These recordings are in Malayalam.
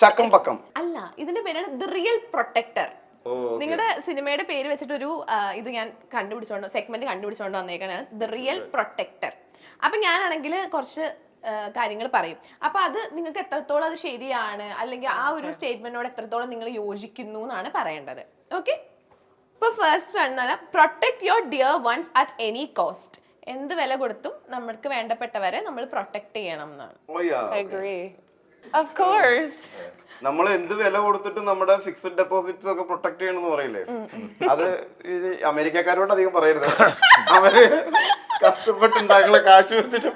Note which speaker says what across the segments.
Speaker 1: ചക്കം പക്കം
Speaker 2: അല്ല, ഇതിന്റെ പേരാണ് ദ റിയൽ പ്രൊട്ടക്ടർ. നിങ്ങളുടെ സിനിമയുടെ പേര് വെച്ചിട്ട് ഒരു ഇത് ഞാൻ സെഗ്മെന്റ് കണ്ടുപിടിച്ചോണ്ട് വന്നേക്കാണ്, ദ റിയൽ പ്രൊട്ടക്ടർ. അപ്പൊ ഞാനാണെങ്കിൽ കുറച്ച് കാര്യങ്ങൾ പറയും. അപ്പൊ അത് നിങ്ങൾക്ക് എത്രത്തോളം അത് ശരിയാണ്, അല്ലെങ്കിൽ ആ ഒരു സ്റ്റേറ്റ്മെന്റിനോട് എത്രത്തോളം നിങ്ങൾ യോജിക്കുന്നു എന്നാണ് പറയേണ്ടത്. ഓക്കെ, ഇപ്പൊ ഫസ്റ്റ് പറഞ്ഞാൽ protect your dear ones at any cost. എന്ത് വില കൊടുത്തും നമ്മൾക്ക് വേണ്ടപ്പെട്ടവരെ നമ്മൾ പ്രൊട്ടക്ട് ചെയ്യണം എന്നാണ്.
Speaker 3: Of course.
Speaker 1: നമ്മൾ എന്ത് വില കൊടുത്തിട്ട് നമ്മുടെ ഫിക്സഡ് ഡെപ്പോസിറ്റ്സ് ഒക്കെ പ്രൊട്ടക്ട് ചെയ്യണമെന്ന് പറയില്ലേ, അത് ഇത് അമേരിക്കക്കാരോട് അധികം പറയരുത്. അവര് കഷ്ടപ്പെട്ടുണ്ടാക്കുന്ന കാശ് വെച്ചിട്ട്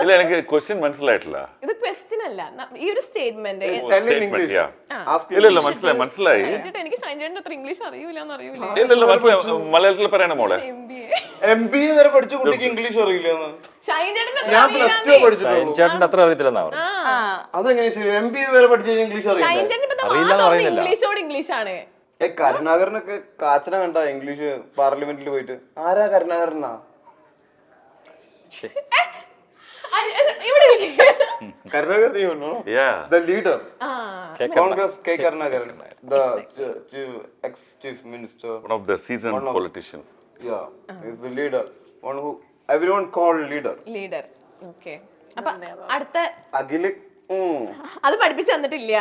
Speaker 4: ഇല്ല, എനിക്ക് ക്വസ്റ്റ്യൻ മനസ്സിലായിട്ടില്ല.
Speaker 2: ഇത് ക്വസ്റ്റ്യൻ അല്ല, ഈ ഒരു സ്റ്റേറ്റ്മെന്റ്.
Speaker 4: ഇല്ല മനസ്സിലായി.
Speaker 2: എനിക്ക് ഷൈൻചേട്ടൻ അത്ര ഇംഗ്ലീഷ് അറിയൂലെന്ന് അറിയൂലേ?
Speaker 4: ഇല്ല മനസ്സിലായി, മലയാളത്തിൽ പറയണ മോളെ.
Speaker 1: MBA വരെ പഠിച്ച കുട്ടിക്ക് ഇംഗ്ലീഷ് അറിയില്ലെന്ന്. ഞാൻ പ്ലസ് ടു
Speaker 5: ഷൈൻചേട്ടൻ അത്ര അറിയത്തില്ലെന്നാ പറഞ്ഞു.
Speaker 1: അതെങ്ങനെ ശരി? MBA വരെ പഠിച്ച ഇംഗ്ലീഷ് അറിയില്ല.
Speaker 2: ഇംഗ്ലീഷാണ്.
Speaker 1: കരുണാകരനൊക്കെ കാച്ചന കണ്ട ഇംഗ്ലീഷ് പാർലമെന്റിൽ പോയിട്ട്. ആരാ കരുണാകരനാ? Karunakaran, the leader, Congress K Karnagaran, the ex-chief minister,
Speaker 4: one of the seasoned politician.
Speaker 1: Yeah, he's the leader, one who everyone called leader.
Speaker 2: Okay. അപ്പൊ അടുത്ത
Speaker 1: അഖില്
Speaker 2: അത് പഠിപ്പിച്ചു തന്നിട്ടില്ല.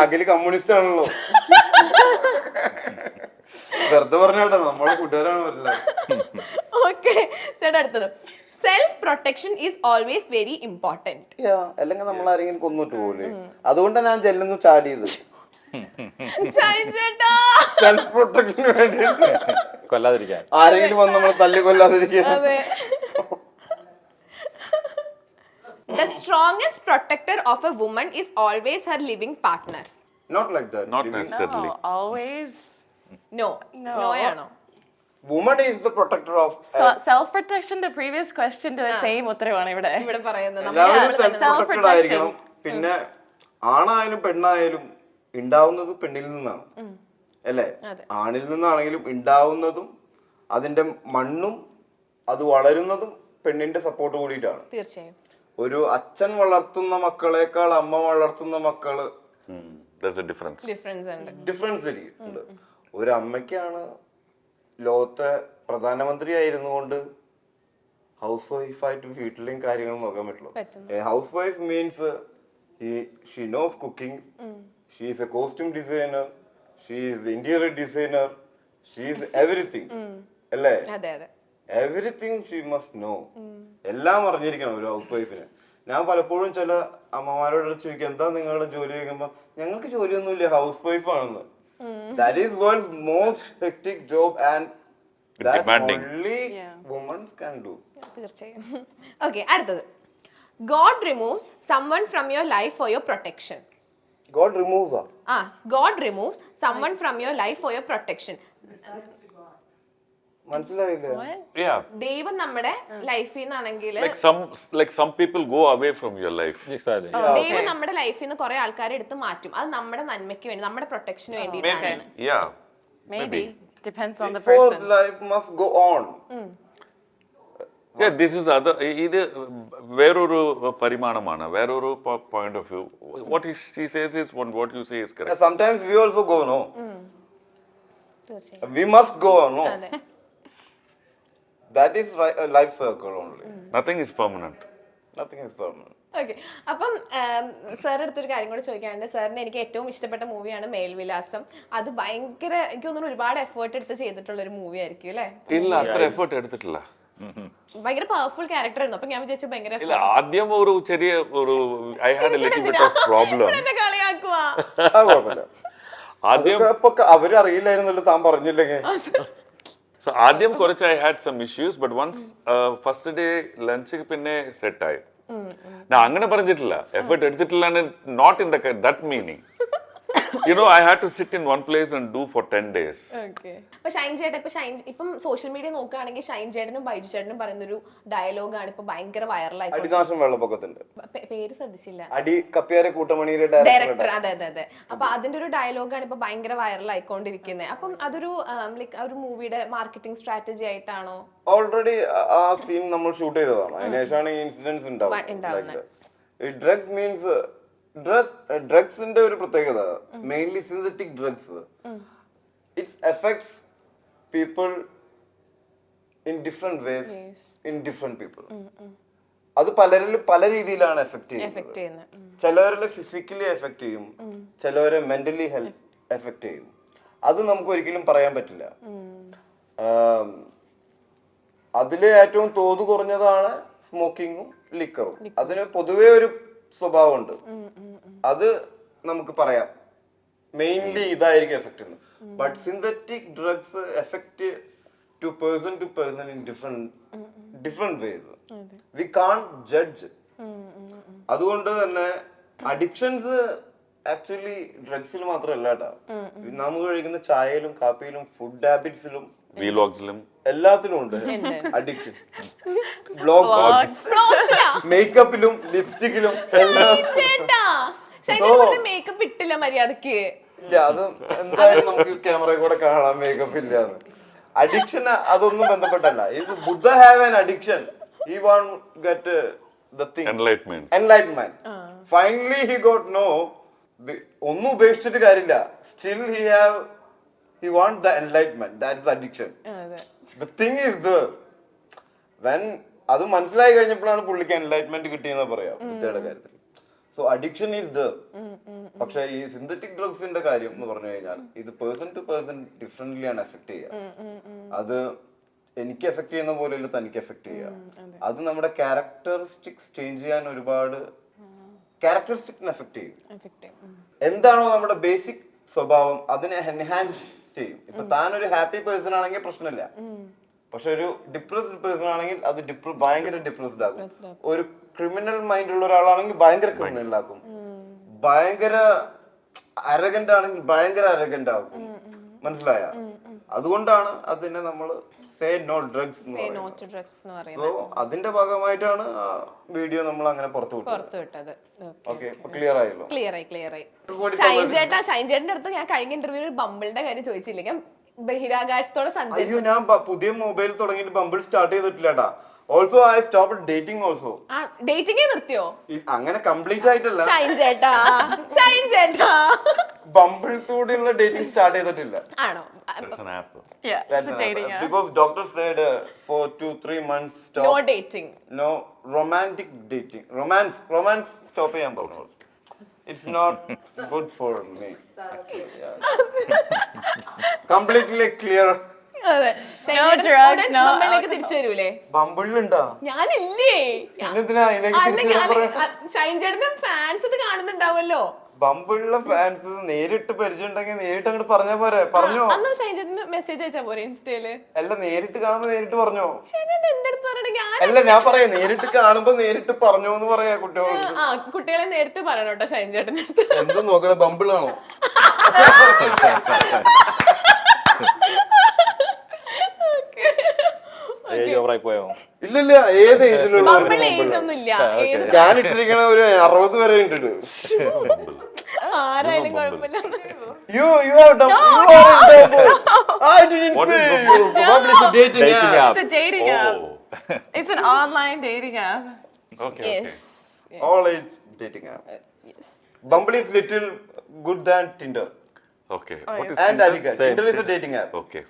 Speaker 1: അഖില് കമ്മ്യൂണിസ്റ്റ് ആണല്ലോ. വെറുതെ പറഞ്ഞാട്ടോ, നമ്മളെ കൂട്ടുകാരാണ് പറഞ്ഞത്.
Speaker 2: ഓക്കെ ചേട്ടാ, അടുത്തത് self protection is always very important.
Speaker 1: അല്ലെങ്കിൽ നമ്മൾ ആരെങ്കിലും കൊന്നിട്ട് പോലെ, അതുകൊണ്ടാണ് ഞാൻ ചെല്ലുന്നു ചാടിയത്. സെൽഫ് പ്രൊട്ടക്ഷന് വേണ്ടി,
Speaker 5: കൊല്ലാതിരിക്കാൻ,
Speaker 1: ആരെങ്കിലും വന്ന് നമ്മളെ തല്ലി കൊല്ലാതിരിക്കാൻ.
Speaker 2: The strongest protector of a woman is always her living partner.
Speaker 1: Not like that.
Speaker 4: Not necessarily.
Speaker 3: No, always.
Speaker 2: No ആണോ?
Speaker 1: Woman is the protector of
Speaker 3: self protection. The previous question to the same ഉത്തരവാണ് ഇവിടെ
Speaker 2: പറയുന്നത്.
Speaker 1: self protected ആയിരിക്കണം. പിന്നെ ആണായാലും പെണ്ണായാലും ഉണ്ടാവുന്നത് പെണ്ണിൽ നിന്നാണ് അല്ലേ? ആണിൽ നിന്നാണെങ്കിലും ഉണ്ടാവുന്നതും അതിന്റെ മണ്ണും അത് വളരുന്നതും പെണ്ണിന്റെ സപ്പോർട്ട് കൂടിയിട്ടാണ്.
Speaker 2: തീർച്ചയായും.
Speaker 1: ഒരു അച്ഛൻ വളർത്തുന്ന മക്കളെക്കാൾ അമ്മ വളർത്തുന്ന മക്കള് ഡിഫറൻസ് ഉണ്ട്. ഒരു അമ്മയ്ക്കാണ് ലോകത്തെ പ്രധാനമന്ത്രി ആയിരുന്നുകൊണ്ട് ഹൗസ് വൈഫായിട്ട് വീട്ടിലെയും കാര്യങ്ങൾ നോക്കാൻ പറ്റുള്ളൂ. Housewife means she knows cooking, she is a costume designer, she is interior designer, she is everything അല്ലേ? Everything she must know. എല്ലാം അറിഞ്ഞിരിക്കണം ഒരു ഹൗസ് വൈഫിന്. ഞാൻ പലപ്പോഴും ചില അമ്മമാരോട് ചോദിക്കും, എന്താ നിങ്ങളുടെ ജോലി ചോദിക്കുമ്പോ ഞങ്ങൾക്ക് ജോലിയൊന്നുമില്ല, ഹൗസ് വൈഫ് ആണെന്ന്. That is world's most hectic job and that only womens can do.
Speaker 2: തീർച്ചയായും. ഓക്കെ, അടുത്തത് God removes someone from your life for your protection.
Speaker 1: God removes
Speaker 2: God removes someone from your life for your protection.
Speaker 1: മനസ്സിലായില്ലേ?
Speaker 2: ദൈവം നമ്മുടെ ലൈഫിൽ നിന്നാണെങ്കിൽ
Speaker 4: like some people go away from your life.
Speaker 2: ദൈവം നമ്മുടെ ലൈഫിൽ നിന്ന് കുറെ ആൾക്കാരെ എടുത്ത് മാറ്റും. അത് നമ്മുടെ നന്മയ്ക്ക് വേണ്ടി, നമ്മുടെ പ്രൊട്ടക്ഷന് വേണ്ടിയിട്ടാണ്.
Speaker 3: Maybe depends on the person.
Speaker 1: Life must go on.
Speaker 4: Yeah, this is the other. ഇത് വേറൊരു പരിമാണമാണ്, വേറൊരു point of view. What she says is what you say is correct.
Speaker 1: Sometimes we also go, no? We must go on, no? That is a life circle only.
Speaker 4: Nothing is permanent.
Speaker 2: Okay, അപ്പം സാറിന്റെ അടുത്തൊരു കാര്യം കൂടെ ചോദിക്കാനുണ്ട്. സാറിന് എനിക്ക് ഏറ്റവും ഇഷ്ടപ്പെട്ട മൂവിയാണ് മേൽവിലാസം. അത് ഭയങ്കര, എനിക്ക് തോന്നുന്നു ഒരുപാട് എഫേർട്ട് എടുത്ത് ചെയ്തിട്ടുള്ള ഒരു മൂവി ആയിരിക്കും അല്ലേ?
Speaker 4: ഇല്ല, അത്ര എഫേർട്ട് എടുത്തിട്ടില്ല.
Speaker 2: ഭയങ്കര പവർഫുൾ ക്യാരക്ടർ ആയിരുന്നു. അപ്പൊ ഞാൻ വിചാരിച്ചു ഭയങ്കര
Speaker 4: ഇല്ല, ആദ്യം ഒരു ചെറിയ I had a little bit of problem.
Speaker 2: കളിയാക്കുവാ.
Speaker 4: ആദ്യം
Speaker 1: അവരറിയില്ലായിരുന്നല്ലോ, താൻ പറഞ്ഞില്ലെങ്കിൽ.
Speaker 4: So ആദ്യം കുറച്ച് I had some issues, but once first day lunch പിന്നെ സെറ്റ് ആയി. ഞാൻ അങ്ങനെ പറഞ്ഞിട്ടില്ല, എഫേർട്ട് എടുത്തിട്ടില്ല, not in that meaning. You know, I had to sit in one place and do for 10 days.
Speaker 2: Okay. അപ്പൊ ഷൈൻ ചേട്ടൻ ഇപ്പം സോഷ്യൽ മീഡിയ നോക്കുകയാണെങ്കിൽ ഷൈൻ ചേട്ടനും ബൈജു ചേട്ടനും പറയുന്ന ഒരു ഡയലോഗാണ് ഇപ്പൊ ഭയങ്കര വൈറലായി.
Speaker 1: അടിനാശം വെള്ളപ്പൊക്കത്തിന്റെ
Speaker 2: പേര് ശ്രദ്ധിച്ചില്ല,
Speaker 1: അടി കപ്പിയാരെ കൂട്ടമണിയുടെ
Speaker 2: ഡയറക്ടർ. അതെ. അപ്പൊ അതിന്റെ ഒരു ഡയലോഗാണ് ഇപ്പൊ ഭയങ്കര വൈറലായിക്കൊണ്ടിരിക്കുന്നത്. അപ്പം അതൊരു ഒരു മൂവിയുടെ മാർക്കറ്റിംഗ് സ്ട്രാറ്റജി ആയിട്ടാണോ?
Speaker 1: ഓൾറെഡി ആ സീൻ നമ്മൾ ഷൂട്ട് ചെയ്തതാണ്, അതിനുശേഷമാണ് ഈ ഇൻസിഡൻസ് ഉണ്ടാവുന്നത്. ഡ്രഗ്സ് മീൻസ് ഡ്രഗ്സിന്റെ ഒരു പ്രത്യേകത mainly synthetic drugs it's effects people in different ways in different people. അത് പലരിലും പല രീതിയിലാണ് എഫക്ട് ചെയ്യുന്നത്. ചിലവരെ ഫിസിക്കലി എഫക്ട് ചെയ്യും, ചിലവരെ മെന്റലി എഫക്ട് ചെയ്യും. അത് നമുക്ക് ഒരിക്കലും പറയാൻ പറ്റില്ല. അതില് ഏറ്റവും തോത് കുറഞ്ഞതാണ് സ്മോക്കിങ്ങും ലിക്കറും. അതിന് പൊതുവെ ഒരു സ്വഭാവമുണ്ട്, അത് നമുക്ക് പറയാം മെയിൻലി ഇതായിരിക്കും എഫക്ട് ചെയ്യുന്നത്. But synthetic drugs effect to person in different ways. We can't judge. അതുകൊണ്ട് തന്നെ അഡിക്ഷൻസ് ആക്ച്വലി ഡ്രഗ്സിൽ മാത്രമല്ല കേട്ടോ, നമുക്ക് കഴിക്കുന്ന ചായയിലും കാപ്പിയിലും ഫുഡ് ഹാബിറ്റ്സിലും
Speaker 4: വ്ലോഗ്സിലും
Speaker 1: എല്ലാത്തിലും ഉണ്ട് അഡിക്ഷൻ. ബ്ലോഗ്സ്, മേക്കപ്പിലും ലിപ്സ്റ്റിക്കിലും
Speaker 2: മേക്കപ്പ് ഇട്ടില്ല മര്യാദക്ക്.
Speaker 1: ഇല്ല, അത് എന്തായാലും നമുക്ക് ക്യാമറയിൽ കൂടെ കാണാം മേക്കപ്പ് ഇല്ലാന്ന്. Addiction അതൊന്നും ബന്ധപ്പെട്ടല്ല. If Buddha have an addiction, he won't get the thing. Enlightenment. Finally he got no. ഒന്നും ഉപേക്ഷിച്ചിട്ട് കാര്യമില്ല. Still he wants the enlightenment. That is addiction. The thing is there. When അത് മനസ്സിലായി കഴിഞ്ഞപ്പോഴാണ് പുള്ളിക്ക് എൻലൈറ്റ്മെന്റ് കിട്ടിയെന്ന് പറയാം ബുദ്ധയുടെ കാര്യത്തിൽ. So addiction is there. പക്ഷെ ഈ സിന്തറ്റിക് ഡ്രഗ്സിന്റെ കാര്യം എന്ന് പറഞ്ഞു കഴിഞ്ഞാൽ ഇത് പേഴ്സൺ ടു പേഴ്സൺ ഡിഫറെന്റ്ലി ആണ് എഫക്ട് ചെയ്യുക. അത് എനിക്ക് എഫക്ട് ചെയ്യുന്ന പോലെയല്ല തനിക്ക് എഫക്ട് ചെയ്യുക. അത് നമ്മുടെ ക്യാരക്ടറിസ്റ്റിക്സ് ചേഞ്ച് ചെയ്യാൻ ഒരുപാട് ക്യാരക്ടറിസ്റ്റിക്സിനെ എഫക്ട് ചെയ്യും. എന്താണോ നമ്മുടെ ബേസിക് സ്വഭാവം അതിനെ എൻഹാൻസ് ചെയ്യും. ഇപ്പൊ താൻ ഒരു ഹാപ്പി പേഴ്സൺ ആണെങ്കിൽ പ്രശ്നമില്ല, പക്ഷെ ഒരു ഡിപ്രസ്ഡ് പേഴ്സൺ ആണെങ്കിൽ അത് ഭയങ്കര ഡിപ്രസ്ഡ് ആകും. ഒരു ക്രിമിനൽ മൈൻഡ് ഉള്ള ഒരാളാണെങ്കിൽ ഭയങ്കര ക്രിമിനൽ ആക്കും. ഭയങ്കര അരഗന്റ് ആണെങ്കിൽ ഭയങ്കര അരഗന്റ് ആകും. മനസ്സിലായ? അതുകൊണ്ടാണ് അതിനെ നമ്മൾ സേ നോ ഡ്രഗ്സ് എന്ന് പറയുന്നത്. അതിന്റെ ഭാഗമായിട്ടാണ് വീഡിയോ നമ്മൾ അങ്ങനെ പുറത്തു വിട്ടത്. ഓക്കെ, ക്ലിയർ ആയല്ലോ?
Speaker 2: ക്ലിയർ ആയി. ഷൈൻ ചേട്ടന്റെ അടുത്ത് ഞാൻ കഴിഞ്ഞ ഇന്റർവ്യൂവിൽ ബമ്പിളിന്റെ കാര്യം ചോദിച്ചില്ല. ഞാൻ ബഹിരാകാശത്തോടെ സഞ്ചരിച്ചു.
Speaker 1: ഞാൻ പുതിയ മൊബൈൽ തുടങ്ങിയിട്ട് ബമ്പിൾ സ്റ്റാർട്ട് ചെയ്തിട്ടില്ലടാ. Also I stop dating also.
Speaker 2: Dating നിർത്തിയോ?
Speaker 1: അങ്ങനെ കംപ്ലീറ്റ് ആയിട്ടല്ല.
Speaker 2: ഷൈൻ ചേട്ടാ
Speaker 1: ബമ്പിൾ കൂടെയുള്ള ഡേറ്റിംഗ് സ്റ്റാർട്ട് ചെയ്തിട്ടില്ല.
Speaker 2: ആണോ?
Speaker 3: That's a dating app.
Speaker 1: Because doctor said for 2-3 months stop.
Speaker 2: No dating.
Speaker 1: No romantic dating. Romance stop ചെയ്യാൻ പറഞ്ഞു. It's not good for me. Completely clear.
Speaker 2: ബമ്പിളിലേക്ക് തിരിച്ചു വരൂലേ?
Speaker 1: ബമ്പിളിലുണ്ടാ?
Speaker 2: ഞാനില്ലേ. ഷൈൻ ചേട്ടന്റെ ഫാൻസ് ഇത് കാണുന്നുണ്ടാവല്ലോ.
Speaker 1: ബമ്പിളിലെ ഫാൻസ് നേരിട്ട് പരിചയം ഉണ്ടെങ്കിൽ നേരിട്ട് അങ്ങോട്ട് പറഞ്ഞാ പോരെ? പറഞ്ഞോ?
Speaker 2: അന്ന് ഷൈൻ ചേട്ടന് മെസ്സേജ് അയച്ചാ പോരെ ഇൻസ്റ്റയില്?
Speaker 1: അല്ല, നേരിട്ട് കാണുമ്പോ നേരിട്ട് പറഞ്ഞോ?
Speaker 2: എന്റെ അടുത്ത് പറയണെങ്കിൽ
Speaker 1: അല്ല, ഞാൻ പറയാം നേരിട്ട് കാണുമ്പോ നേരിട്ട് പറഞ്ഞോ എന്ന് പറയാ കുട്ടികളോട്.
Speaker 2: കുട്ടികളെ നേരിട്ട് പറയണം കേട്ടോ ഷൈൻ ചേട്ടന്റെ അടുത്ത്.
Speaker 1: എന്ത് നോക്കണേ, ബമ്പിളാണോ? ഇല്ലില്ല, ഏത് ഏജിലുള്ള ഞാൻ ഇട്ടിരിക്കണ ഒരു 60 വരെ ഉണ്ട്.
Speaker 2: ആരായാലും കുഴപ്പമില്ല.
Speaker 3: It's a dating app. It's an online dating app.
Speaker 4: Okay.
Speaker 1: All age dating app. Bumble is little good than Tinder.
Speaker 4: Okay.
Speaker 1: And Arige. Tinder is a dating app.
Speaker 4: Okay.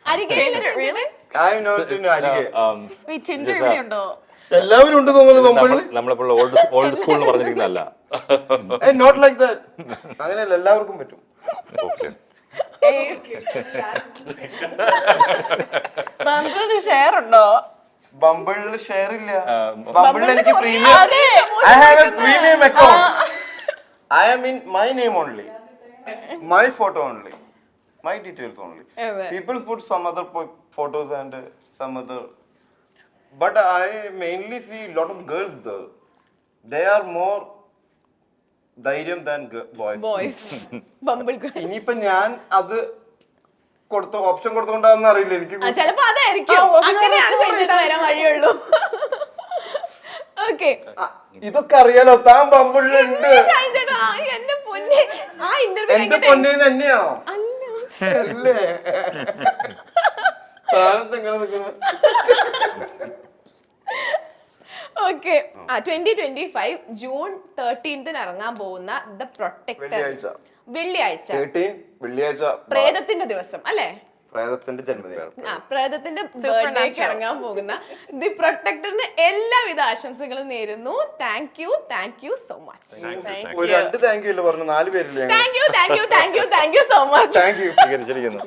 Speaker 3: Really?
Speaker 1: I'm not in Arige.
Speaker 3: Wait, Tinder ഇവിടെ ഉണ്ടോ?
Speaker 1: എല്ലാവരും ഉണ്ട് തോന്നുന്നു ബമ്പിളിൽ.
Speaker 5: നമ്മളിപ്പോൾ ഓൾഡ് സ്കൂൾ എന്ന് പറഞ്ഞിരിക്കുന്നതല്ല.
Speaker 1: Not like that. അങ്ങനെയല്ല, എല്ലാവർക്കും പറ്റും.
Speaker 4: Okay.
Speaker 3: ബമ്പിളിന് ഷെയർ ഉണ്ടോ?
Speaker 1: ബമ്പിളിൽ ഷെയർ ഇല്ല. ബമ്പിളിൽ എനിക്ക് premium. I have a premium account. I am in my name only. My photo only. My details only. People put some other photos and some other. But I mainly see a lot of girls there. They are more ധൈര്യം than boys.
Speaker 2: ബമ്പിൾ.
Speaker 1: ഇനിയിപ്പൊ ഞാൻ അത് ഓപ്ഷൻ കൊടുത്തോണ്ടാന്ന് അറിയില്ല എനിക്ക്.
Speaker 2: ചിലപ്പോ അതായിരിക്കും. അങ്ങനെയാണ് ഷൈൻ ചേട്ടാ വരാൻ വഴിയുള്ളൂ. ഓക്കെ,
Speaker 1: ഇതൊക്കെ അറിയാലോ. താൻ ബമ്പിളിലുണ്ട്.
Speaker 2: എന്റെ പൊന്നെ, ആ ഇന്റർവ്യൂ
Speaker 1: എന്റെ പൊന്നെ തന്നെയാണോ? അല്ലേ? താനെന്തെങ്ങനെ നിൽക്കുന്നത്?
Speaker 2: ഓക്കെ 2025 ജൂൺ 13 ഇറങ്ങാൻ പോകുന്ന ദ പ്രൊട്ടക്ടർ വെള്ളിയാഴ്ച
Speaker 1: വെള്ളിയാഴ്ച
Speaker 2: പ്രേതത്തിന്റെ ദിവസം അല്ലേ?
Speaker 1: പ്രേതത്തിന്റെ ജന്മദിനം.
Speaker 2: പ്രേതത്തിന്റെ ബർത്ത്ഡേക്ക് ഇറങ്ങാൻ പോകുന്ന ദി പ്രൊട്ടക്ടറിന് എല്ലാവിധ ആശംസകളും നേരുന്നു. Thank you so much.
Speaker 1: ഒരു 2 താങ്ക് യു ഇല്ല പറഞ്ഞു, 4 പേരില്ലേ?
Speaker 2: Thank you so much.
Speaker 5: സ്വീകരിച്ചിരിക്കുന്നു.